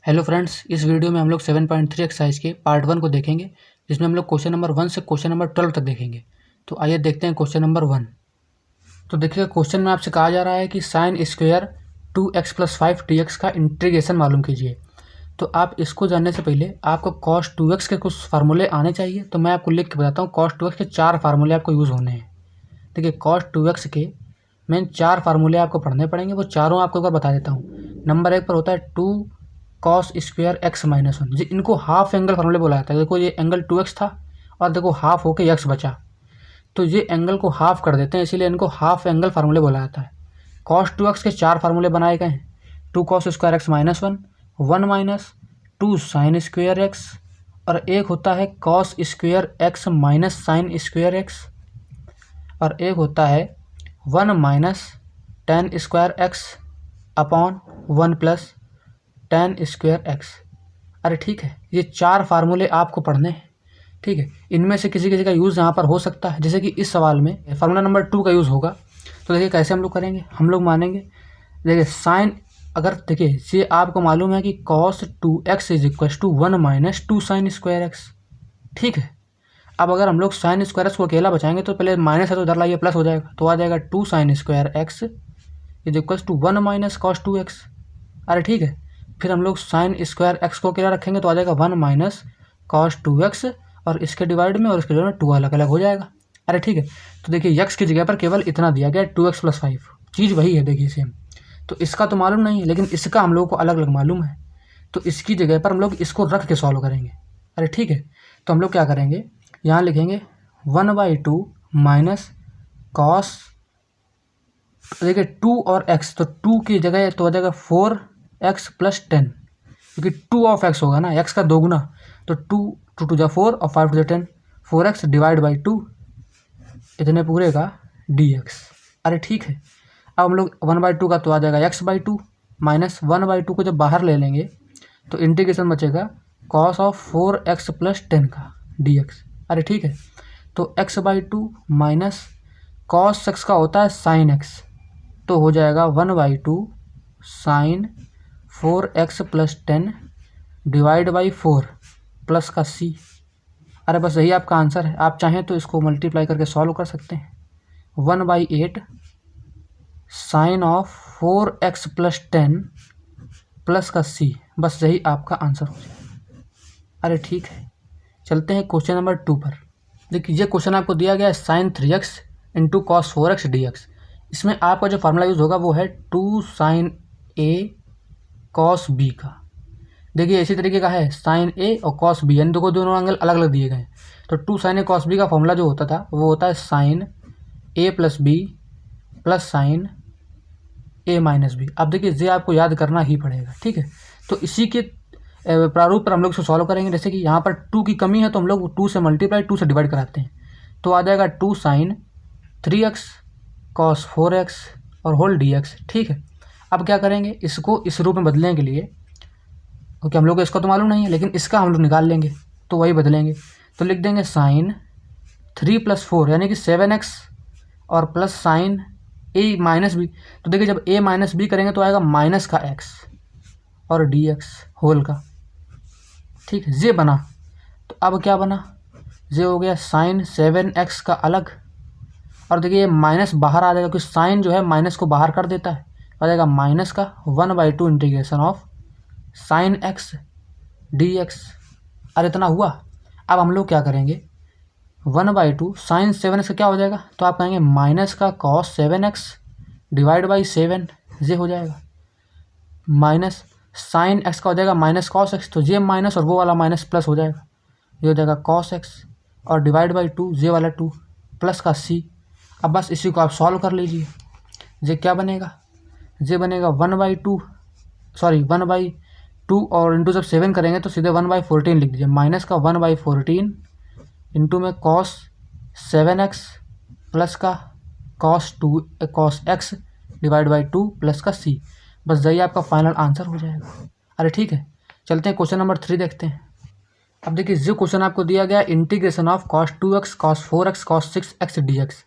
Hello friends, इस video में हम लोग 7.3 एक्सरसाइज के पार्ट 1 को देखेंगे, जिसमें हम लोग क्वेश्चन नंबर 1 से क्वेश्चन नंबर 12 तक देखेंगे। तो आइए देखते हैं क्वेश्चन नंबर 1। तो देखिए, क्वेश्चन में आपसे कहा जा रहा है कि साइन स्क्वायर 2x + 5 dx का इंटीग्रेशन मालूम कीजिए। तो आप इसको जानने से पहले आपको cos 2x के कुछ फार्मूले आने चाहिए। तो मैं आपको लिख के बताता हूँ। cos 2x के 4 फार्मूले आपको यूज़ होने हैं। देखिए, cos 2x के मेन 4 फार्मूले आपको पढ़ने पड़ेंगे। वो चारों आपको एक बार बता देता हूँ। नंबर 1 पर होता है 2 cos स्क्वायर x - 1। इनको हाफ एंगल फार्मूले बोला जाता है। देखो, ये एंगल 2x था और देखो हाफ होके x बचा, तो ये एंगल को हाफ कर देते हैं, इसीलिए इनको हाफ एंगल फार्मूले बोला जाता है। cos 2x के 4 फार्मूले बनाए गए हैं। 2 cos square x - 1, 1 minus 2 sine square x, और एक होता है cos square x minus sine square x, और एक होता है 1 minus tan square x upon 1 plus tan square x। अरे ठीक है, ये 4 फार्मूले आपको पढ़ने हैं। ठीक है, इनमें से किसी किसी का यूज़ यहाँ पर हो सकता है, जैसे कि इस सवाल में फार्मूला नंबर 2 का यूज़ होगा। तो देखिए कैसे हम लोग करेंगे। हम लोग मानेंगे, देखिए साइन, अगर देखिए ये आपको मालूम है कि cos 2x = 1 minus 2 sine square x। ठीक है, अब अगर हम लोग साइन स्क्वायर x को अकेला बचाएंगे तो पहले माइनस है तो इधर लाइए प्लस हो जाएगा, तो आ जाएगा 2 sine square x = 1 minus cos 2x। अरे ठीक है, फिर हम लोग साइन स्क्वायर x को अकेला रखेंगे तो आ जाएगा 1 माइनस cos 2x, और इसके डिवाइड में और इसके डिवाइड में 2 अलग अलग हो जाएगा। अरे ठीक है, तो देखिए x की जगह पर केवल इतना दिया गया है 2x + 5। चीज़ वही है, देखिए सेम। तो इसका तो मालूम नहीं है, लेकिन इसका हम लोगों को अलग अलग मालूम है। तो इसकी जगह पर हम लोग इसको रख के सॉल्व करेंगे। अरे ठीक है, तो हम लोग क्या करेंगे, यहाँ लिखेंगे 1/2 माइनस कॉस, देखिए 2 और x, तो 2 की जगह तो आ जाएगा 4x + 10, क्योंकि 2 ऑफ x होगा ना, x का दोगुना। तो 2 2 × 4 और 5 × 10, 4x / 2 इतने पूरे का dx। अरे ठीक है, अब हम लोग 1/2 का तो आ जाएगा x/2 माइनस 1/2 को जब बाहर ले लेंगे तो इंटीग्रेशन बचेगा cos ऑफ 4x + 10 का dx। अरे ठीक है, तो x/2 माइनस cos x का होता है sin x, तो हो जाएगा 1/2 sine 4x + 10 divide by 4 plus का c। अरे बस यही आपका आंसर है। आप चाहें तो इसको मल्टीप्लाई करके सॉल्व कर सकते हैं। 1/8 साइन ऑफ 4x + 10 प्लस का c, बस यही आपका आंसर हो जाएगा। अरे ठीक है, चलते हैं क्वेश्चन नंबर 2 पर। देखिए, ये क्वेश्चन आपको दिया गया है sign 3x × cos 4x dx। इसमें आपका जो फार्मूला यूज़ होगा वो है 2 साइन a cos b का। देखिए इसी तरीके का है साइन a और cos b, यानी दोनों एंगल अलग अलग दिए गए हैं। तो 2 साइन a cos b का फॉर्मूला जो होता था वो होता है sine a + b plus sine a - b। अब देखिए ये आपको याद करना ही पड़ेगा। ठीक है, तो इसी के प्रारूप पर हम लोग इसको सॉल्व करेंगे। जैसे कि यहाँ पर 2 की कमी है तो हम लोग 2 से मल्टीप्लाई 2 से डिवाइड कराते हैं, तो आ जाएगा 2 साइन 3x cos 4x और होल dx। ठीक है, अब क्या करेंगे, इसको इस रूप में बदलने के लिए, क्योंकि हम लोग को इसका तो मालूम नहीं है, लेकिन इसका हम लोग निकाल लेंगे तो वही बदलेंगे। तो लिख देंगे साइन 3 + 4 यानी कि 7x और प्लस साइन a - b। तो देखिए जब a - b करेंगे तो आएगा माइनस का x और dx होल का। ठीक है, ये बना। तो अब क्या बना, ये हो गया साइन 7x का अलग, और देखिए ये माइनस बाहर आ जाएगा, क्योंकि साइन जो है माइनस को बाहर कर देता है। आ जाएगा माइनस का 1/2 integration of sign x dx। अरे इतना हुआ। अब हम लोग क्या करेंगे, 1/2 साइन 7x का क्या हो जाएगा, तो आप कहेंगे माइनस का cos 7x डिवाइड बाई 7, ये हो जाएगा। माइनस साइन x का हो जाएगा माइनस cos x, तो ये माइनस और वो वाला माइनस प्लस हो जाएगा, ये हो जाएगा cos x और डिवाइड बाई 2, ये वाला 2 प्लस का c। अब बस इसी को आप सॉल्व कर लीजिए। ये क्या बनेगा, ये बनेगा 1/2 और इंटू जब 7 करेंगे तो सीधे 1/14 लिख दीजिए। माइनस का 1/14 इंटू में cos 7x प्लस का cos x divide by 2 plus का c। बस यही आपका फाइनल आंसर हो जाएगा। अरे ठीक है, चलते हैं क्वेश्चन नंबर 3 देखते हैं। अब देखिए जो क्वेश्चन आपको दिया गया है integration of cos 2x cos 4x cos 6x dx।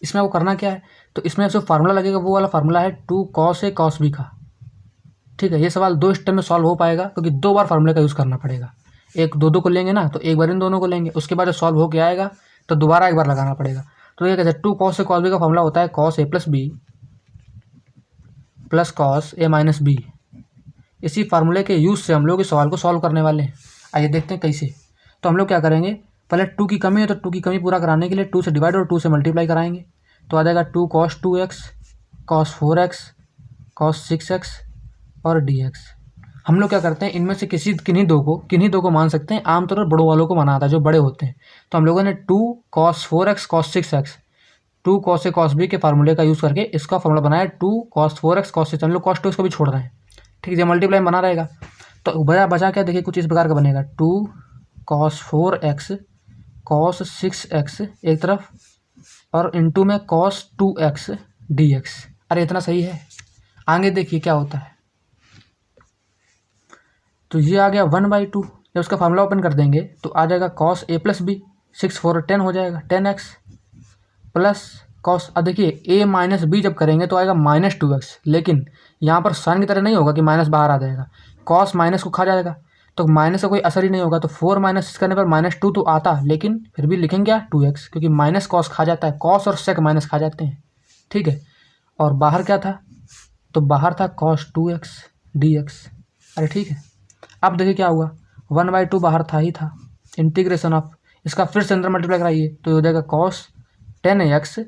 इसमें आपको करना क्या है, तो इसमें जो फार्मूला लगेगा वो वाला फार्मूला है 2 cos a cos b का। ठीक है, ये सवाल 2 स्टेप में सॉल्व हो पाएगा क्योंकि 2 बार फार्मूले का यूज़ करना पड़ेगा। एक 2-2 को लेंगे ना, तो एक बार इन दोनों को लेंगे, उसके बाद जब सॉल्व होके आएगा तो दोबारा एक बार लगाना पड़ेगा। तो ये कहते हैं 2 cos से cos b का फॉर्मूला होता है cos a plus B plus cos a minus B. इसी फार्मूले के यूज़ से हम लोग इस सवाल को सॉल्व करने वाले हैं। आइए देखते हैं कैसे। तो हम लोग क्या करेंगे, पहले 2 की कमी है तो 2 की कमी पूरा कराने के लिए 2 से डिवाइड और 2 से मल्टीप्लाई कराएंगे। तो आ जाएगा 2 cos 2x cos 4x cos 6x और dx। हम लोग क्या करते हैं, इनमें से किन्हीं दो को मान सकते हैं। आमतौर पर बड़ों वालों को माना आता है जो बड़े होते हैं। तो हम लोगों ने 2 cos 4x cos 6x 2 cos a cos b के फार्मूले का यूज़ करके इसका फॉर्मूला बनाया 2 cos 4x cos 6। हम लोग cos 2x को भी छोड़ रहे हैं, ठीक है, मल्टीप्लाई बना रहेगा। तो बचा क्या, देखिए कुछ इस प्रकार का बनेगा 2 cos 4x cos 6x एक तरफ और इंटू में cos 2x dx। अरे इतना सही है। आगे देखिए क्या होता है। तो ये आ गया 1/2। जब उसका फार्मूला ओपन कर देंगे तो आ जाएगा cos a प्लस बी 6 4 10 हो जाएगा 10x प्लस cos। अब देखिए a माइनस बी जब करेंगे तो आएगा -2x, लेकिन यहाँ पर साइन की तरह नहीं होगा कि माइनस बाहर आ जाएगा। cos माइनस को खा जाएगा तो माइनस का कोई असर ही नहीं होगा। तो 4 माइनस करने पर -2 तो आता, लेकिन फिर भी लिखेंगे क्या 2x, क्योंकि माइनस cos खा जाता है। cos और sec माइनस खा जाते हैं, ठीक है। और बाहर क्या था, तो बाहर था cos 2x dx। अरे ठीक है। अब देखिए क्या हुआ, 1/2 बाहर था ही था, इंटीग्रेशन ऑफ इसका फिर से अंदर मल्टीप्लाई कराइए तो ये हो जाएगा cos 10x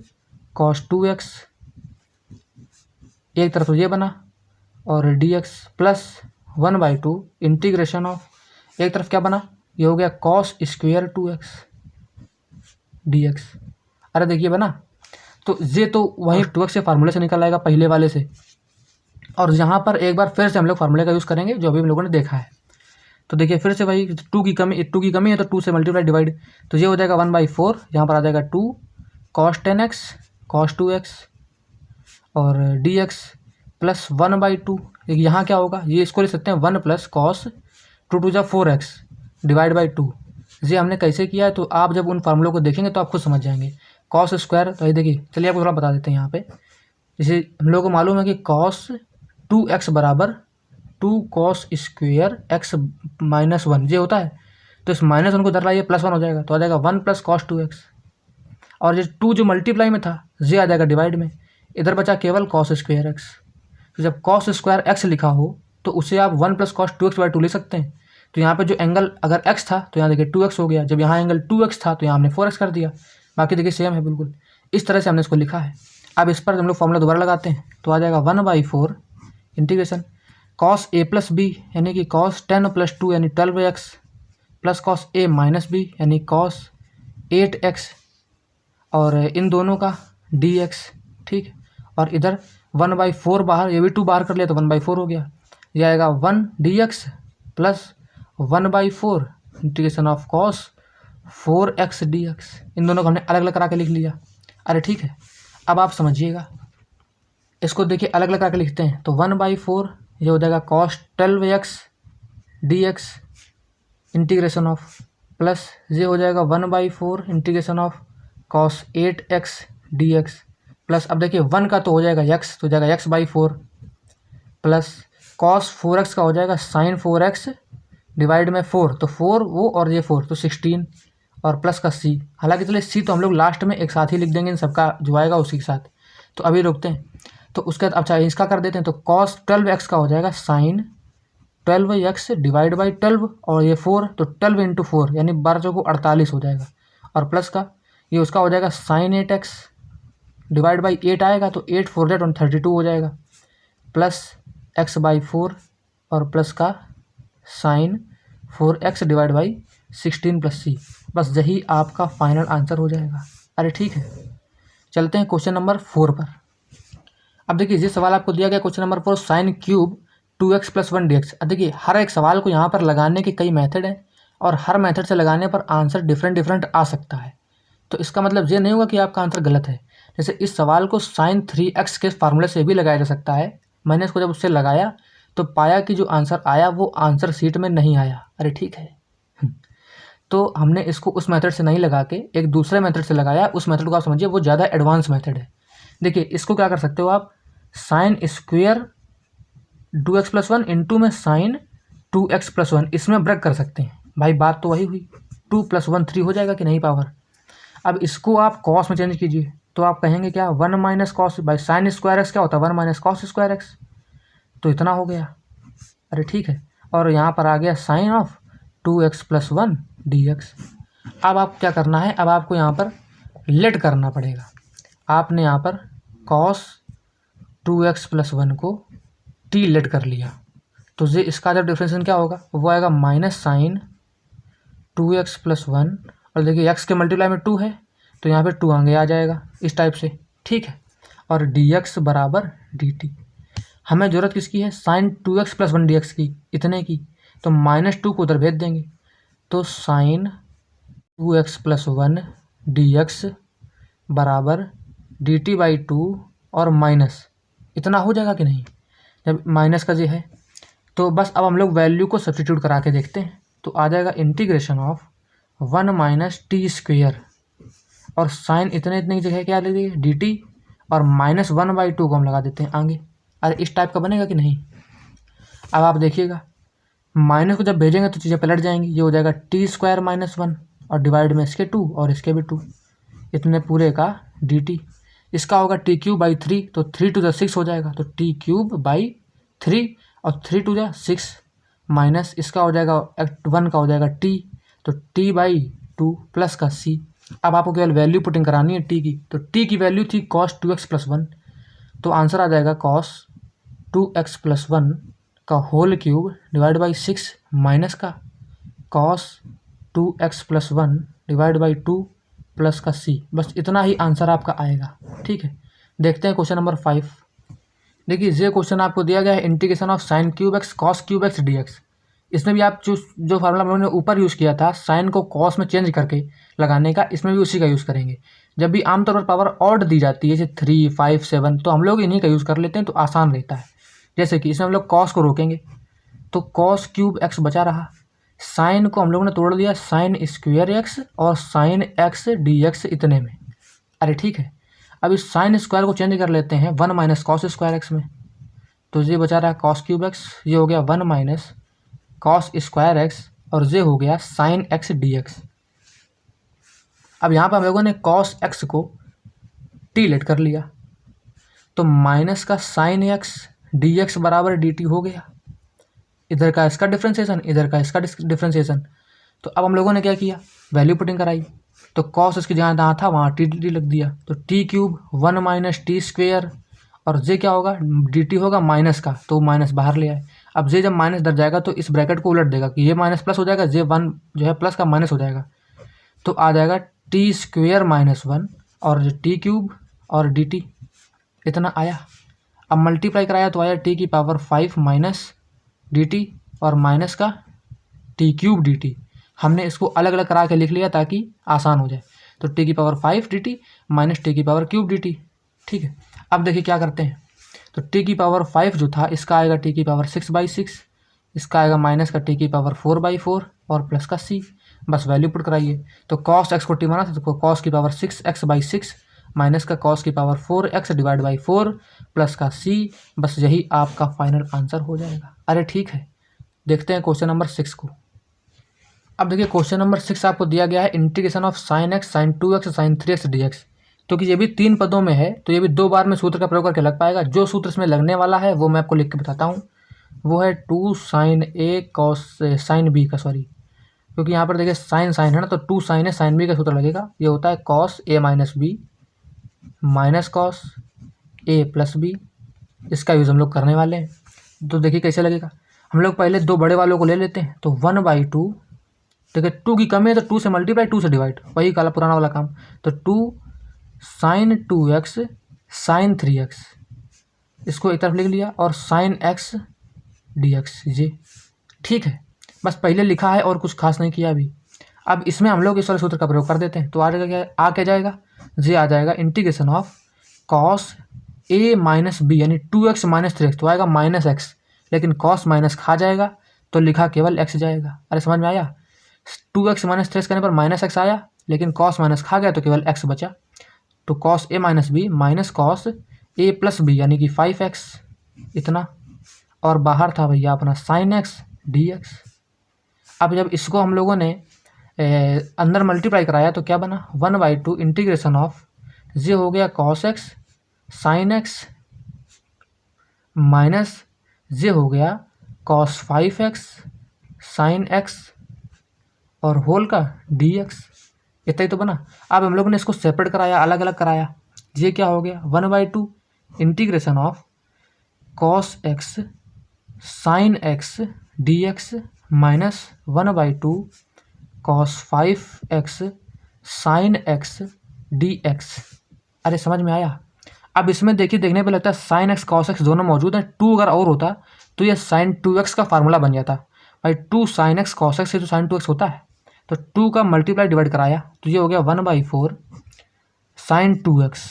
cos 2x एक तरफ तो ये बना और dx प्लस 1/2 इंटीग्रेशन ऑफ एक तरफ क्या बना, ये हो गया cos स्क्वायर 2x dx। अरे देखिए बना, तो ये तो वही 2x के फार्मूले से निकल आएगा पहले वाले से। और यहाँ पर एक बार फिर से हम लोग फार्मूले का यूज़ करेंगे जो अभी हम लोगों ने देखा है। तो देखिए फिर से वही 2 की कमी है तो 2 से मल्टीप्लाई डिवाइड, तो ये हो जाएगा 1/4। यहाँ पर आ जाएगा 2 cos 10x cos 2x और dx प्लस 1/2। यहाँ क्या होगा, ये इसको ले सकते हैं 1 plus cos 2 2 4x divide by 2। ये हमने कैसे किया है तो आप जब उन फार्मूलों को देखेंगे तो आप खुद समझ जाएंगे। cos स्क्वायर, तो ये देखिए चलिए आपको थोड़ा बता देते हैं यहाँ पे। जैसे हम लोगों को मालूम है कि cos 2x बराबर 2 cos स्क्वेयर x माइनस 1 ये होता है। तो इस -1 को इधर लाइए +1 हो जाएगा, तो आ जाएगा 1 प्लस cos 2x। और ये 2 जो मल्टीप्लाई में था ये आ जाएगा डिवाइड में, इधर बचा केवल cos स्क्वेयर x। तो जब cos स्क्वायर x लिखा हो तो उसे आप 1 प्लस cos 2x/2 ले सकते हैं। तो यहाँ पे जो एंगल अगर x था तो यहाँ देखिए 2x हो गया, जब यहाँ एंगल 2x था तो यहाँ हमने 4x कर दिया। बाकी देखिए सेम है बिल्कुल, इस तरह से हमने इसको लिखा है। अब इस पर हम लोग फॉर्मूला दोबारा लगाते हैं तो आ जाएगा 1/4 integration cos a plus B यानी कि cos 10 + 2 यानी 12x plus cos a minus B यानी cos 8x और इन दोनों का dx, ठीक। और इधर 1/4 बाहर, ये भी 2 बाहर कर लिया तो 1/4 हो गया। ये आएगा 1 dx plus 1/4 integration of cos 4x dx। इन दोनों को हमने अलग अलग करा के लिख लिया। अरे ठीक है, अब आप समझिएगा इसको, देखिए अलग अलग करके लिखते हैं तो 1/4 ये हो जाएगा cos 12x dx integration of plus ये हो जाएगा 1/4 integration of cos 8x dx plus अब देखिए 1 का तो हो जाएगा x, तो हो जाएगा x/4 प्लस cos 4x का हो जाएगा sin 4x डिवाइड में 4, तो 4 वो और ये 4 तो 16 और प्लस का c। हालांकि चलिए c तो हम लोग लास्ट में एक साथ ही लिख देंगे, इन सबका जो आएगा उसी के साथ। तो अभी रुकते हैं, तो उसके बाद अच्छा इसका कर देते हैं। तो cos 12x का हो जाएगा sin 12x डिवाइड बाई 12 और ये 4 तो 12 × 4 यानी 12 को 48 हो जाएगा। और प्लस का ये उसका हो जाएगा sin 8x डिवाइड बाई 8 आएगा तो 8 4 × 32 हो जाएगा प्लस x/4 और प्लस का sin 4x divide by 16 plus c। बस यही आपका फाइनल आंसर हो जाएगा। अरे ठीक है, चलते हैं क्वेश्चन नंबर 4 पर। अब देखिए ये सवाल आपको दिया गया question number 4 sin cube 2x + 1 dx। अब देखिए हर एक सवाल को यहाँ पर लगाने के कई मेथड हैं और हर मेथड से लगाने पर आंसर डिफरेंट आ सकता है। तो इसका मतलब ये नहीं होगा कि आपका आंसर गलत है। जैसे इस सवाल को sin 3x के फार्मूले से भी लगाया जा सकता है। मैंने इसको जब उससे लगाया तो पाया कि जो आंसर आया वो आंसर शीट में नहीं आया। अरे ठीक है, तो हमने इसको उस मेथड से नहीं लगा के एक दूसरे मेथड से लगाया। उस मेथड को आप समझिए वो ज़्यादा एडवांस मेथड है। देखिए इसको क्या कर सकते हो आप, sin स्क्वायर 2x+1 इंटू में साइन 2x+1, इसमें ब्रेक कर सकते हैं भाई, बात तो वही हुई। 2+1 3 हो जाएगा कि नहीं पावर। अब इसको आप कॉस में चेंज कीजिए तो आप कहेंगे क्या, 1 minus cos by sine square x क्या होता है, 1 माइनस कॉस स्क्वायर एक्स, तो इतना हो गया। अरे ठीक है, और यहाँ पर आ गया साइन ऑफ 2x+1 dx। अब आप क्या करना है, अब आपको यहाँ पर लेट करना पड़ेगा। आपने यहाँ पर कॉस 2x+1 को टी लेट कर लिया, तो ये इसका जब डिफ्रेंशिएशन क्या होगा, वो आएगा माइनस साइन 2x+1, और देखिए x के मल्टीप्लाई में 2 है तो यहाँ पे 2 आगे आ जाएगा इस टाइप से, ठीक है। और dx बराबर dt। हमें ज़रूरत किसकी है, साइन 2x+1 dx की, इतने की, तो -2 को उधर भेज देंगे, तो साइन 2x+1 dx बराबर dt/2 और माइनस इतना हो जाएगा कि नहीं। जब माइनस का ये है तो बस अब हम लोग वैल्यू को सब्स्टिट्यूट करा के देखते हैं, तो आ जाएगा integration of 1 minus T square, और साइन इतने की जगह क्या ले लीजिए dt, और -1/2 को हम लगा देते हैं आगे। अरे इस टाइप का बनेगा कि नहीं। अब आप देखिएगा, माइनस को जब भेजेंगे तो चीज़ें पलट जाएंगी, ये हो जाएगा t² -1 और डिवाइड में इसके 2 और इसके भी 2, इतने पूरे का dt। इसका होगा t³/3, तो 3 to the 6 हो जाएगा, तो t³/3 और 3 to the 6 माइनस इसका हो जाएगा 1 का हो जाएगा t, तो t/2 प्लस का c। अब आपको केवल वैल्यू पुटिंग करानी है t की, तो t की वैल्यू थी cos 2x+1, तो आंसर आ जाएगा cos 2x+1 का whole cube divide by 6 minus का cos 2x+1 divide by 2 plus का c। बस इतना ही आंसर आपका आएगा, ठीक है। देखते हैं क्वेश्चन नंबर 5। देखिए ये क्वेश्चन आपको दिया गया है integration of sine cube x cos cube x dx। इसमें भी आप जो फार्मूला हम लोगों ने ऊपर यूज़ किया था साइन को कॉस में चेंज करके लगाने का, इसमें भी उसी का यूज़ करेंगे। जब भी आमतौर पर पावर ऑड दी जाती है जैसे 3, 5, 7, तो हम लोग इन्हीं का यूज़ कर लेते हैं, तो आसान रहता है। जैसे कि इसमें हम लोग कॉस को रोकेंगे तो कॉस क्यूब एक्स बचा रहा, साइन को हम लोगों ने तोड़ दिया साइन स्क्वेयर एक्स और साइन एक्स dx इतने में। अरे ठीक है, अब इस साइन स्क्वायर को चेंज कर लेते हैं 1 माइनस कॉस स्क्वायर एक्स में, तो ये बचा रहा है कॉस क्यूब एक्स, ये हो गया 1 माइनस कॉस स्क्वायर एक्स, और ये हो गया साइन एक्स dx। अब यहाँ पर हम लोगों ने कॉस एक्स को टी लेट कर लिया, तो माइनस का साइन एक्स dx बराबर dt हो गया। इधर का इसका डिफ्रेंसिएशन, इधर का इसका डिफ्रेंसिएशन। तो अब हम लोगों ने क्या किया, वैल्यू पुटिंग कराई, तो कॉस इसकी जहाँ था वहाँ टी लग दिया, तो t³ 1 माइनस टी स्क्वेयर, और जे क्या होगा dt होगा माइनस का, तो माइनस बाहर ले आए। अब जे जब माइनस डर जाएगा तो इस ब्रैकेट को उलट देगा कि ये माइनस प्लस हो जाएगा, जे 1 जो है प्लस का माइनस हो जाएगा, तो आ जाएगा t² -1 और t³ और dt इतना आया। अब मल्टीप्लाई कराया तो आया t⁵ माइनस dt और माइनस का t³ dt। हमने इसको अलग अलग करा के लिख लिया ताकि आसान हो जाए, तो t⁵ dt minus t³ dt, ठीक है। अब देखिए क्या करते हैं, तो t⁵ जो था इसका आएगा t⁵6/6, इसका आएगा माइनस का t⁵4/4 और प्लस का c। बस वैल्यू पुट कराइए, तो cos x को t माना था तो cos⁶x/6 माइनस का cos⁴x डिवाइड बाई 4 प्लस का c। बस यही आपका फाइनल आंसर हो जाएगा। अरे ठीक है, देखते हैं क्वेश्चन नंबर 6 को। अब देखिए क्वेश्चन नंबर 6 आपको दिया गया है integration of sine x sine 2x sine 3x dx। तो कि ये भी 3 पदों में है, तो ये भी 2 बार में सूत्र का प्रयोग करके लग पाएगा। जो सूत्र इसमें लगने वाला है वो मैं आपको लिख के बताता हूँ, वो है 2 साइन ए कॉस साइन बी का, सॉरी क्योंकि यहाँ पर देखिए साइन साइन है ना, तो 2 साइन ए साइन बी का सूत्र लगेगा। ये होता है cos A minus B minus cos A plus B, इसका यूज़ हम लोग करने वाले हैं। तो देखिए कैसे लगेगा, हम लोग पहले 2 बड़े वालों को ले लेते हैं, तो 1/2, देखिए 2 की कमी है तो 2 से मल्टीप्लाई 2 से डिवाइड, वही काला पुराना वाला काम, तो 2 साइन 2x साइन 3x, इसको एक तरफ लिख लिया, और साइन x dx जी, ठीक है। बस पहले लिखा है और कुछ खास नहीं किया अभी। अब इसमें हम लोग इस वाले सूत्र का प्रयोग कर देते हैं, तो आ जाएगा क्या जाएगा, जी आ जाएगा integration of cos A minus B यानी 2x माइनस 3x, तो आएगा माइनस एक्स, लेकिन कॉस माइनस खा जाएगा तो लिखा केवल x जाएगा। अरे समझ में आया, 2x माइनस 3x करने पर माइनस एक्स आया, लेकिन कॉस माइनस खा गया तो केवल x बचा, तो cos A minus B minus cos A plus B यानी कि 5x इतना, और बाहर था भैया अपना साइन एक्स डी एक्स। अब जब इसको हम लोगों ने अंदर मल्टीप्लाई कराया तो क्या बना 1/2 इंटीग्रेशन ऑफ ये हो गया cos x sine x minus ये हो गया कॉस 5x साइन एक्स और होल का डी एक्स। इतना ही तो बना। अब हम लोगों ने इसको सेपरेट कराया, अलग अलग कराया। ये क्या हो गया 1/2 integration of cos x sine x D X minus 1/2 cos 5x sine x D x. अरे समझ में आया। अब इसमें देखिए, देखने पे लगता है साइन एक्स कॉस एक्स दोनों मौजूद हैं। 2 अगर और होता तो ये साइन 2x का फार्मूला बन जाता भाई। 2 साइन एक्स कॉस एक्स से तो साइन 2x होता है, तो 2 का मल्टीप्लाई डिवाइड कराया तो ये हो गया 1/4 साइन 2x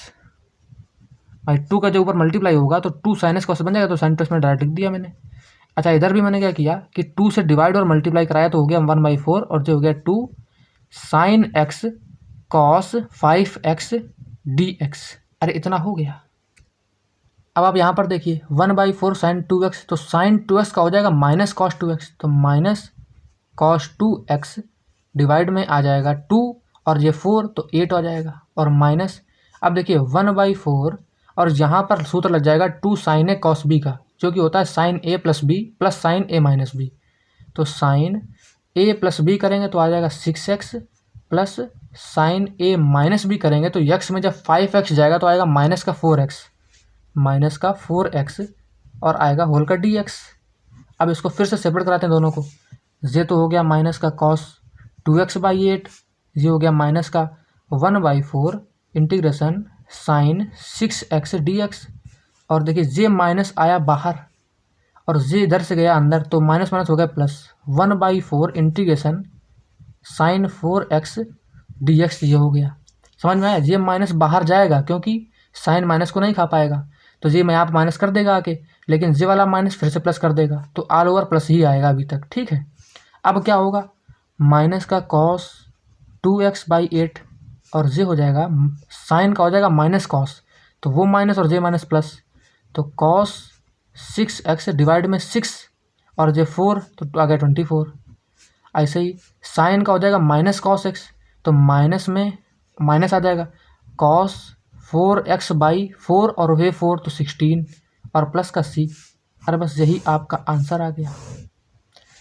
भाई। 2 का जो ऊपर मल्टीप्लाई होगा तो 2 साइन एक्स कॉस बन जाएगा, तो साइन 2x में डायरेक्ट लिख दिया मैंने। अच्छा, इधर भी मैंने क्या किया कि 2 से डिवाइड और मल्टीप्लाई कराया तो हो गया 1/4 और जो हो गया 2 sine x cos 5x dx। अरे इतना हो गया। अब आप यहाँ पर देखिए 1/4 साइन 2x, तो साइन 2x का हो जाएगा माइनस कॉस 2x, तो माइनस कॉस 2x डिवाइड में आ जाएगा 2 और ये 4 तो 8 आ जाएगा और माइनस। अब देखिए 1/4 और यहाँ पर सूत्र लग जाएगा 2 साइन ए कॉस बी का, जो कि होता है साइन ए प्लस बी प्लस साइन ए माइनस बी। तो साइन ए प्लस बी करेंगे तो आ जाएगा 6x प्लस साइन ए माइनस बी करेंगे तो x में जब 5x जाएगा तो आएगा माइनस का 4x और आएगा होल का dx। अब इसको फिर से सेपरेट कराते हैं दोनों को। ये तो हो गया माइनस का कॉस 2x/8, ये हो गया माइनस का 1/4 इंटीग्रेशन साइन 6x dx। और देखिए ये माइनस आया बाहर और ये इधर से गया अंदर, तो माइनस माइनस हो गया plus 1/4 integration sign 4x dx। ये हो गया, समझ में आया। ये माइनस बाहर जाएगा क्योंकि साइन माइनस को नहीं खा पाएगा, तो ये मैं यहाँ पर माइनस कर देगा आके, लेकिन ये वाला माइनस फिर से प्लस कर देगा, तो ऑल ओवर प्लस ही आएगा अभी तक। ठीक है, अब क्या होगा माइनस का कॉस 2x/8 और ये हो जाएगा साइन का हो जाएगा माइनस कॉस, तो वो माइनस और जे माइनस प्लस, तो कॉस 6x डिवाइड में 6 और जे 4 तो आ गया 24। ऐसे ही साइन का हो जाएगा माइनस कॉस x, तो माइनस में माइनस आ जाएगा कॉस 4x/4 और वे 4 तो 16 और प्लस का c। अरे बस यही आपका आंसर आ गया।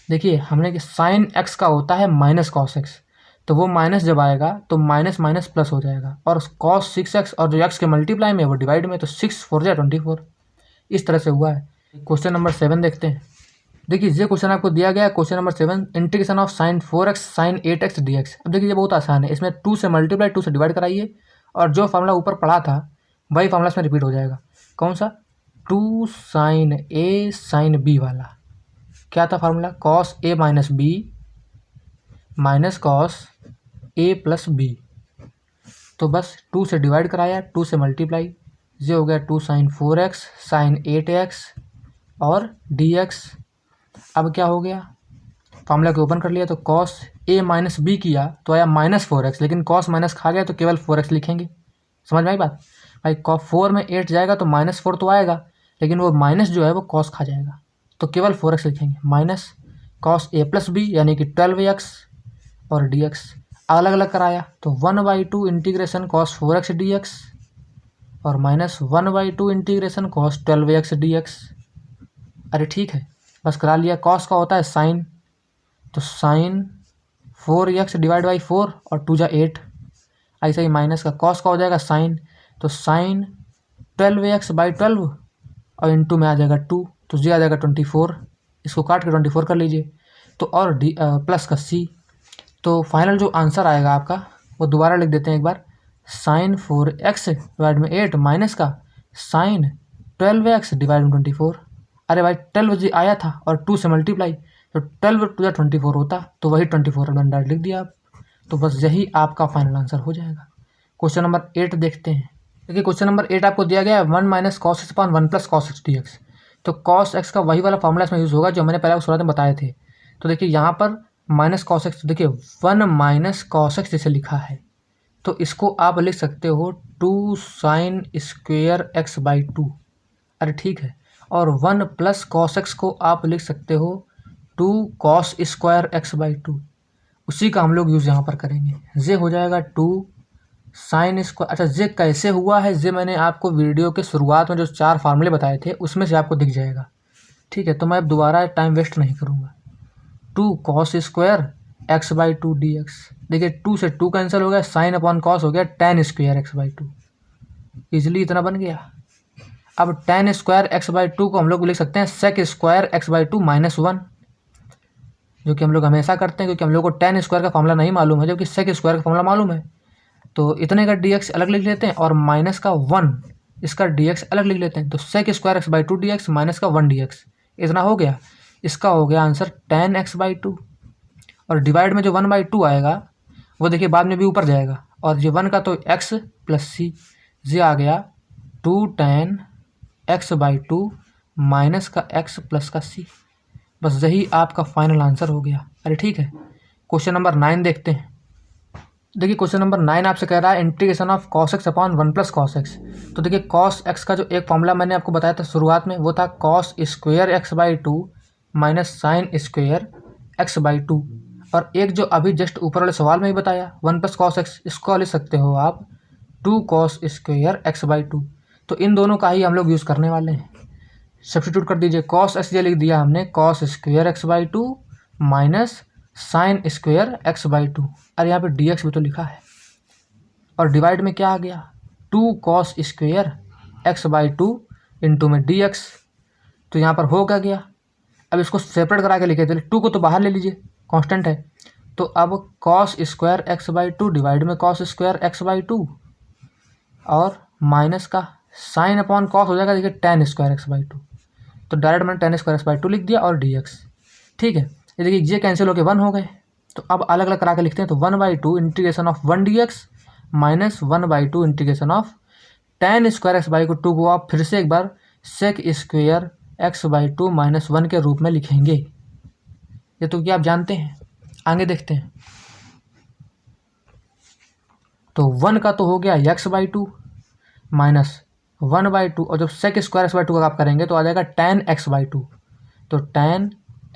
देखिए हमने कि साइन x का होता है माइनस कॉस x, तो वो माइनस जब आएगा तो माइनस माइनस प्लस हो जाएगा और कॉस 6x और जो x के मल्टीप्लाई में वो डिवाइड में, तो 6 4 जा 24। इस तरह से हुआ है। क्वेश्चन नंबर 7 देखते हैं। देखिए ये क्वेश्चन आपको दिया गया है, question number 7 integration of sine 4x sine 8x dx। अब देखिए ये बहुत आसान है, इसमें 2 से मल्टीप्लाई 2 से डिवाइड कराइए और जो फार्मूला ऊपर पढ़ा था वही फार्मूला इसमें रिपीट हो जाएगा। कौन सा 2 साइन ए साइन बी वाला, क्या था formula cos A minus B minus cos A plus B. तो बस 2 से डिवाइड कराया 2 से मल्टीप्लाई, ये हो गया 2 साइन 4x साइन 8x और dx। अब क्या हो गया फार्मूला को ओपन कर लिया तो कॉस ए माइनस बी किया तो आया माइनस 4x, लेकिन कॉस माइनस खा गया तो केवल 4x लिखेंगे। समझ में आई बात भाई। 4 में 8 जाएगा तो -4 तो आएगा, लेकिन वो माइनस जो है वो कॉस खा जाएगा, तो केवल 4x लिखेंगे। Minus cos A plus B यानी कि 12x और dx अलग अलग कराया तो 1/2 इंटीग्रेशन कॉस 4x dx और minus 1/2 integration cos 12x dx। अरे ठीक है, बस करा लिया। कॉस का होता है साइन, तो साइन 4x डिवाइड बाई 4 और 2 जा 8। ऐसा ही माइनस का कॉस का हो जाएगा साइन, तो साइन 12x/12 और इंटू में आ जाएगा 2, तो जी आ जाएगा 24। इसको काट के 24 कर लीजिए, तो और प्लस का c। तो फाइनल जो आंसर आएगा आपका वो दोबारा लिख देते हैं एक बार, साइन 4x डिवाइड में 8 माइनस का साइन 12x डिवाइड में 24। अरे भाई 12 जी आया था और 2 से मल्टीप्लाई, तो 12 2 24 होता, तो वही 24 डायरेक्ट लिख दिया आप। तो बस यही आपका फाइनल आंसर हो जाएगा। क्वेश्चन नंबर 8 देखते हैं। देखिए क्वेश्चन नंबर 8 आपको दिया गया है 1 minus cos x upon 1 plus cos x dx। तो कॉस x का वही वाला फॉर्मूला इसमें यूज़ होगा जो मैंने पहले शुरुआत में बताए थे। तो देखिए यहाँ पर माइनस कॉस x, देखिए 1 माइनस कॉस x जैसे लिखा है, तो इसको आप लिख सकते हो 2 साइन स्क्वेयर x/2। अरे ठीक है। और 1 प्लस कॉस एक्स को आप लिख सकते हो 2 कॉस स्क्वायर एक्स बाई 2, उसी का हम लोग यूज़ यहाँ पर करेंगे। जे हो जाएगा 2 साइन स्क्वायर। अच्छा, जे कैसे हुआ है, जे मैंने आपको वीडियो के शुरुआत में जो 4 फार्मूले बताए थे उसमें से आपको दिख जाएगा। ठीक है, तो मैं अब दोबारा टाइम वेस्ट नहीं करूँगा। 2 cos square x by 2 D x. देखिए 2 से 2 कैंसिल हो गया, साइन अपॉन कॉस हो गया tan square x by 2। Easily इतना बन गया। अब tan स्क्वायर एक्स बाई 2 को हम लोग लिख सकते हैं sec square x by 2 minus 1, जो कि हम लोग हमेशा करते हैं क्योंकि हम लोग को tan स्क्वायर का फॉर्मूला नहीं मालूम है, जबकि सेक स्क्वायर का फॉर्मूला मालूम है। तो इतने का dx अलग लिख लेते हैं और माइनस का 1 इसका dx अलग लिख लेते हैं। तो sec square x by 2 dx minus का 1 dx, इतना हो गया। इसका हो गया आंसर tan x बाई 2। और डिवाइड में जो 1 बाई 2 आएगा वो देखिए बाद में भी ऊपर जाएगा, और ये 1 का तो x प्लस सी, ये आ गया 2 tan x बाई 2 माइनस का x प्लस का c। बस यही आपका फाइनल आंसर हो गया। अरे ठीक है, क्वेश्चन नंबर 9 देखते हैं। देखिए क्वेश्चन नंबर 9 आपसे कह रहा है integration of cos x upon 1 plus cos x. तो देखिए कॉस एक्स का जो एक फॉर्मूला मैंने आपको बताया था शुरुआत में, वो था cos square x by 2 minus sign square x by 2। और एक जो अभी जस्ट ऊपर वाले सवाल में ही बताया 1 प्लस कॉस एक्स, इसको लिख सकते हो आप 2 कॉस स्क्वेयर एक्स बाई 2। तो इन दोनों का ही हम लोग यूज़ करने वाले हैं। सब्स्टिट्यूट कर दीजिए, कॉस एक्स ये लिख दिया हमने cos square x by 2 minus sign square x by 2। अरे यहाँ पे डी एक्स भी तो लिखा है। और डिवाइड में क्या आ गया 2 cos square x by 2 into में डी एक्स। तो यहाँ पर हो क्या गया, अब इसको सेपरेट करा के लिखे थे, 2 को तो बाहर ले लीजिए, कांस्टेंट है। तो अब cos square x by 2 divide में कॉस स्क्वायर एक्स बाई 2 और माइनस का साइन अपॉन कॉस हो जाएगा, देखिए tan स्क्वायर एक्स बाई 2। तो डायरेक्ट मैंने tan स्क्वायर एक्स बाई 2 लिख दिया और डी एक्स। ठीक है, ये देखिए ये कैंसिल होकर 1 हो गए। तो अब अलग अलग करा के लिखते हैं। तो 1/2 integration of 1 D X minus 1/2 integration of tan square x by 2 को आप फिर से एक बार sec square x by 2 minus 1 के रूप में लिखेंगे। ये तो क्या आप जानते हैं। आगे देखते हैं। तो 1 का तो हो गया एक्स बाई 2 माइनस 1/2, और जब सेक स्क्वायर एक्स बाई 2 का आप करेंगे तो आ जाएगा tan x बाई 2। तो tan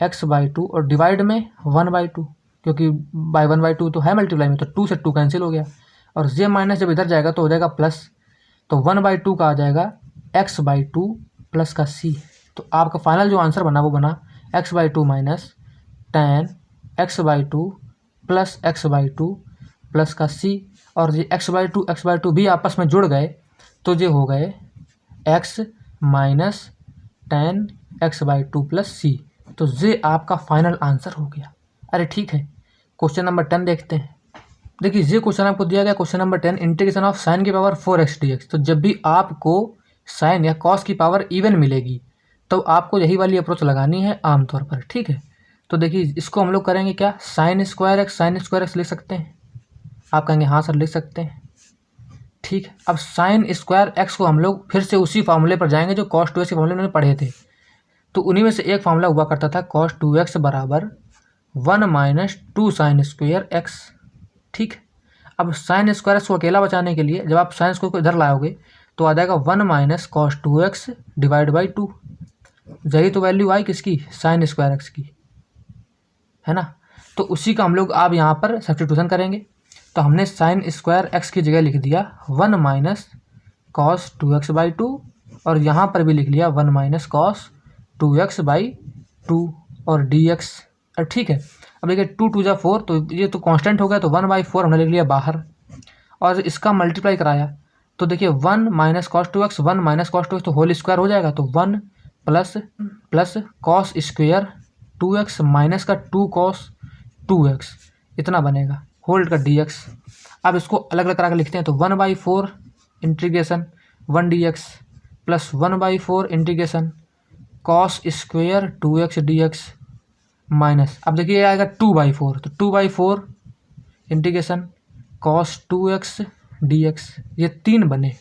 x बाई 2 और डिवाइड में 1/2, क्योंकि बाई 1/2 तो है मल्टीप्लाई में, तो 2 से 2 कैंसिल हो गया। और जे माइनस जब इधर जाएगा तो हो जाएगा प्लस। तो 1/2 का आ जाएगा x बाई 2 प्लस का c। तो आपका फाइनल जो आंसर बना वो बना x by 2 minus tan x by 2 plus x by 2 plus का c। और ये x बाई 2 भी आपस में जुड़ गए तो ये हो गए x minus tan x by 2 plus C. तो ये आपका फाइनल आंसर हो गया। अरे ठीक है, क्वेश्चन नंबर 10 देखते हैं। देखिए ये क्वेश्चन आपको दिया गया, question number 10 integration of sign की पावर 4x dx। तो जब भी आपको साइन या कॉस की पावर इवन मिलेगी तो आपको यही वाली अप्रोच लगानी है आमतौर पर। ठीक है, तो देखिए इसको हम लोग करेंगे क्या, साइन स्क्वायर एक्स लिख सकते हैं। आप कहेंगे हाँ सर लिख सकते हैं। ठीक है, अब साइन स्क्वायर एक्स को हम लोग फिर से उसी फार्मूले पर जाएंगे जो कॉस 2x के फार्मूले में पढ़े थे। तो उन्हीं में से एक फार्मूला हुआ करता था कॉस 2x बराबर 1 माइनस 2 साइन स्क्वायर एक्स। ठीक, अब साइन स्क्वायर एक्स को अकेला बचाने के लिए जब आप साइन स्क्वायर को इधर लाओगे तो आ जाएगा 1 minus cos 2x divide by 2। यही तो वैल्यू आई किसकी, साइन स्क्वायर एक्स की, है ना। तो उसी का हम लोग अब यहाँ पर सब्स्टिट्यूशन करेंगे। तो हमने साइन स्क्वायर एक्स की जगह लिख दिया 1 माइनस कॉस 2x बाई 2, और यहाँ पर भी लिख लिया 1 माइनस कॉस 2x बाई 2 और dx। ठीक है, अब देखिए 2 2 जा 4, तो ये तो कांस्टेंट हो गया, तो 1/4 हमने लिख लिया बाहर और इसका मल्टीप्लाई कराया। तो देखिए 1 minus cos 2x 1 minus cos 2x तो होल स्क्वायर हो जाएगा। तो 1 plus cos square 2x minus का 2 कॉस 2x, इतना बनेगा होल्ड का dx। अब इसको अलग अलग करा के लिखते हैं। तो 1/4 integration 1 dx plus 1/4 integration cos square 2x dx minus, अब देखिए आएगा 2/4, तो 2/4 इंटीग्रेशन कॉस 2x dx, ये 3 बने।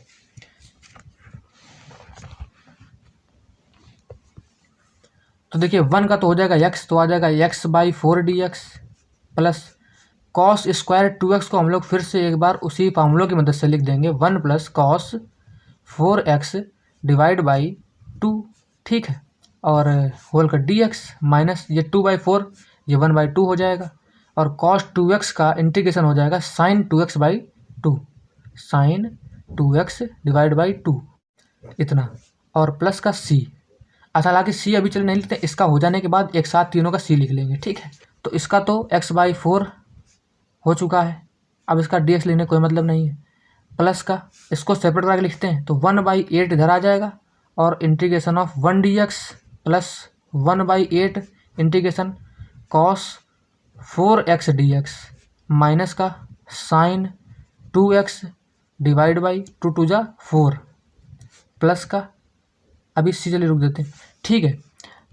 तो देखिए 1 का तो हो जाएगा x, तो आ जाएगा x/4 dx plus cos square 2x को हम लोग फिर से एक बार उसी फार्मूलों की मदद से लिख देंगे 1 plus cos 4x divide by 2, ठीक है। और होल का dx माइनस ये 2/4, ये 1/2 हो जाएगा। और cos 2x का इंटीग्रेशन हो जाएगा sin 2x/2, sin 2x divide by 2 इतना, और प्लस का c। अच्छा, हालांकि c अभी चले नहीं लिखते, इसका हो जाने के बाद एक साथ तीनों का c लिख लेंगे, ठीक है। तो इसका तो x/4 हो चुका है, अब इसका dx लिखने कोई मतलब नहीं है। प्लस का इसको सेपरेट करके लिखते हैं तो 1/8 इधर आ जाएगा, और integration of 1 dx plus 1/8 integration cos 4x dx minus का sin 2x डिवाइड बाई 2 2 जा 4 प्लस का, अभी सी चलिए रुक देते हैं, ठीक है।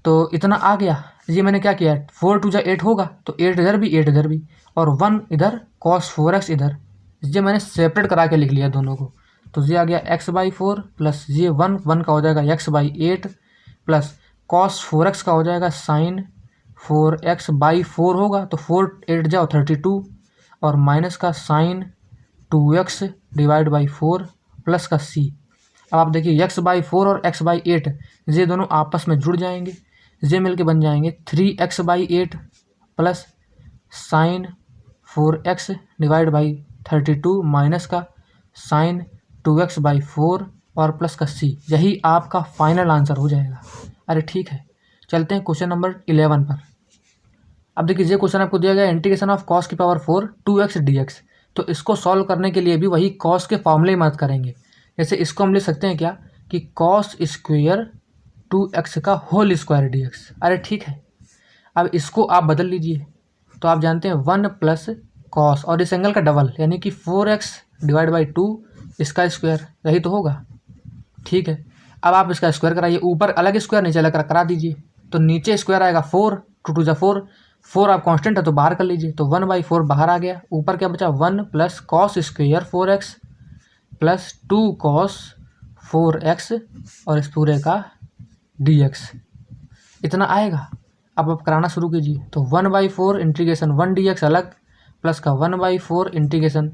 तो इतना आ गया, ये मैंने क्या किया, 4 2 जा 8 होगा, तो 8 इधर भी 8 इधर भी, और 1 इधर cos 4x इधर, ये मैंने सेपरेट करा के लिख लिया दोनों को। तो ये आ गया x/4 प्लस ये 1 का हो जाएगा x/8 प्लस cos 4x का हो जाएगा sin 4x/4 होगा, तो 4 8 जाओ 32, और माइनस का sin 2x divide by 4 plus का c। अब आप देखिए x/4 और x/8 ये दोनों आपस में जुड़ जाएंगे, ये मिलके बन जाएंगे 3x/8 plus sin 4x divide by 32 minus का sin 2x/4 और प्लस का c। यही आपका फाइनल आंसर हो जाएगा। अरे ठीक है, चलते हैं क्वेश्चन नंबर 11 पर। अब देखिए, ये क्वेश्चन आपको दिया गया इंटीग्रेशन ऑफ cos की पावर 4 2x dx। तो इसको सॉल्व करने के लिए भी वही cos के फॉर्मूले मदद करेंगे। जैसे इसको हम लिख सकते हैं क्या कि cos स्क्वेयर 2x का होल स्क्वायर dx। अरे ठीक है, अब इसको आप बदल लीजिए, तो आप जानते हैं 1 प्लस cos और इस एंगल का डबल यानी कि 4x डिवाइड बाई 2 इसका स्क्वायर, यही तो होगा, ठीक है। अब आप इसका स्क्वायर कराइए, ऊपर अलग स्क्वायर नीचे अलग करा दीजिए, तो नीचे स्क्वायर आएगा 4 2 2 जा 4, 4 आप कांस्टेंट है तो बाहर कर लीजिए, तो 1/4 बाहर आ गया। ऊपर क्या बचा 1 plus cos square 4x plus 2 cos 4x और इस पूरे का dx इतना आएगा। अब आप कराना शुरू कीजिए, तो 1/4 इंटीग्रेशन 1 dx अलग प्लस का 1/4 integration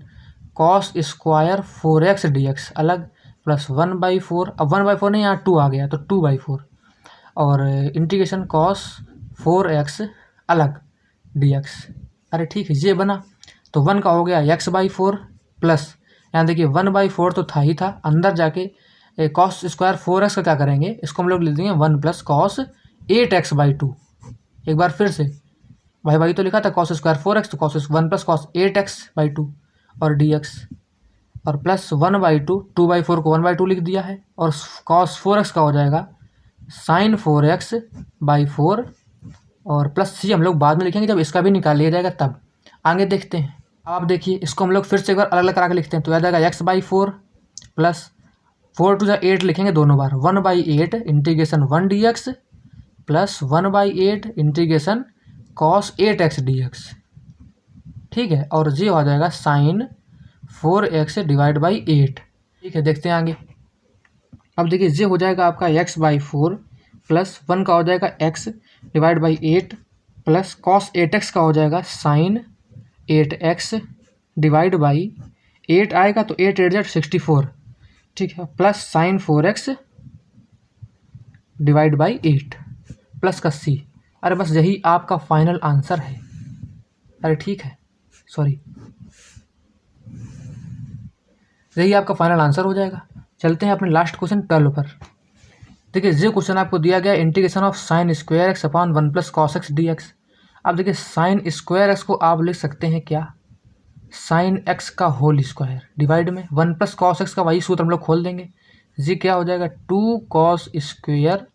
cos square 4x dx अलग प्लस 1/4, अब 1/4 नहीं, यहाँ 2 आ गया तो 2/4 और इंटीग्रेशन cos 4x अलग dx। अरे ठीक है, ये बना, तो 1 का हो गया x/4 प्लस, यहाँ देखिए 1/4 तो था ही था, अंदर जाके cos स्क्वायर 4x का क्या करेंगे, इसको हम लोग लिख देंगे 1 प्लस cos 8x/2। एक बार फिर से भाई तो लिखा था cos स्क्वायर 4x, तो cos 1 प्लस cos 8x/2 और dx, और प्लस 1/2 2/4 को 1/2 लिख दिया है, और cos 4x का हो जाएगा sin 4x/4 और प्लस c हम लोग बाद में लिखेंगे जब इसका भी निकाल लिया जाएगा तब। आगे देखते हैं। अब आप देखिए, इसको हम लोग फिर से एक बार अलग अलग करा के लिखते हैं, तो आ जाएगा x/4 प्लस 4 2 8 लिखेंगे दोनों बार, 1/8 integration 1 dx plus 1/8 integration cos 8x dx, ठीक है। और ये हो जाएगा sin 4x डिवाइड बाई 8, ठीक है। देखते हैं आगे। अब देखिए, ये हो जाएगा आपका x/4 प्लस 1 का हो जाएगा x divide by 8 plus cos 8x का हो जाएगा sin 8x डिवाइड बाई 8 आएगा, तो 8 8 64, ठीक है, plus sin 4x divide by 8 plus का c। अरे बस यही आपका फाइनल आंसर है। अरे ठीक है, सॉरी, यही आपका फाइनल आंसर हो जाएगा। चलते हैं अपने लास्ट क्वेश्चन 12 पर। देखिए, ये क्वेश्चन आपको दिया गया integration of sin square x upon 1 plus cos x dx। अब देखिए, sin स्क्वायर x को आप लिख सकते हैं क्या, sin x का होल स्क्वायर डिवाइड में 1 प्लस cos x का वही सूत्र हम लोग खोल देंगे। ये क्या हो जाएगा 2 cos स्क्वायर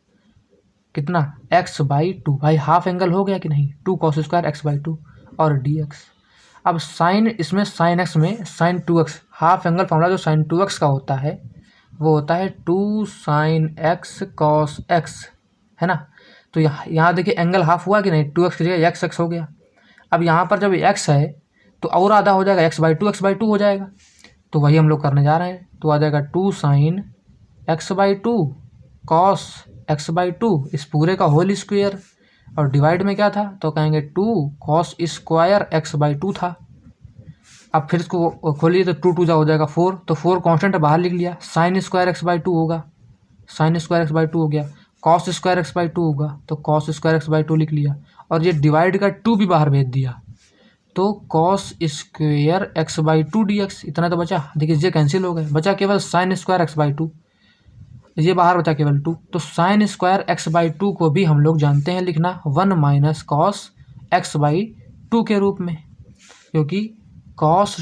कितना x/2, भाई हाफ एंगल हो गया कि नहीं, 2 cos स्क्वायर x/2 और dx। अब साइन, इसमें sin x में sin 2x, half angle formula जो sin 2x का होता है वो होता है 2 sin x cos x, है ना। तो यहाँ देखिए एंगल हाफ हुआ कि नहीं, 2x की जगह x हो गया। अब यहाँ पर जब x है तो और आधा हो जाएगा x/2 हो जाएगा, तो वही हम लोग करने जा रहे हैं। तो आ जाएगा 2 sin x/2 cos x/2 इस पूरे का होल स्क्वायर, और डिवाइड में क्या था, तो कहेंगे 2 cos स्क्वायर x/2 था। अब फिर इसको खोलिए तो 2 2 जा हो जाएगा 4, तो 4 कांस्टेंट बाहर लिख लिया, sin स्क्वायर x/2 होगा sine square x by to हो गया, cos square x by to होगा तो cos square x by to लिख लिया, और ये डिवाइड का टू भी बाहर भेज दिया, तो cos square x by to D x, इतना तो बचा। देखिए ये कैंसिल हो गए, बचा केवल sine square x by to, ये बाहर बचा केवल टू। तो sine square x by to को भी हम लोग जानते हैं लिखना 1 minus cos x by to के रूप में, क्योंकि कॉस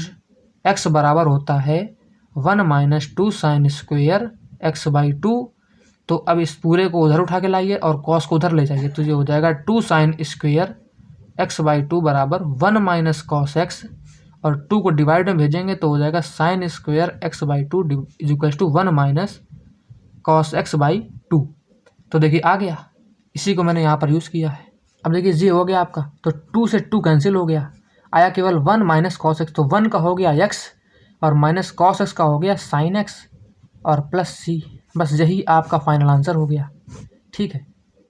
एक्स बराबर होता है 1 minus two sign square x by two. तो अब इस पूरे को उधर उठा के लाइए और कॉस को उधर ले जाइए, तो ये हो जाएगा 2 sign square x by to बराबर 1 माइनस कॉस एक्स, और 2 को डिवाइड में भेजेंगे तो हो जाएगा sine square x by two is equal to 1 minus cos x by two. तो देखिए आ गया, इसी को मैंने यहाँ पर यूज़ किया है। अब देखिए ये हो गया आपका, तो 2 से 2 कैंसिल हो गया, आया केवल 1 माइनस कॉस एक्स, तो 1 का हो गया एक्स और माइनस कॉस एक्स का हो गया साइन एक्स और प्लस सी। बस यही आपका फाइनल आंसर हो गया। ठीक है।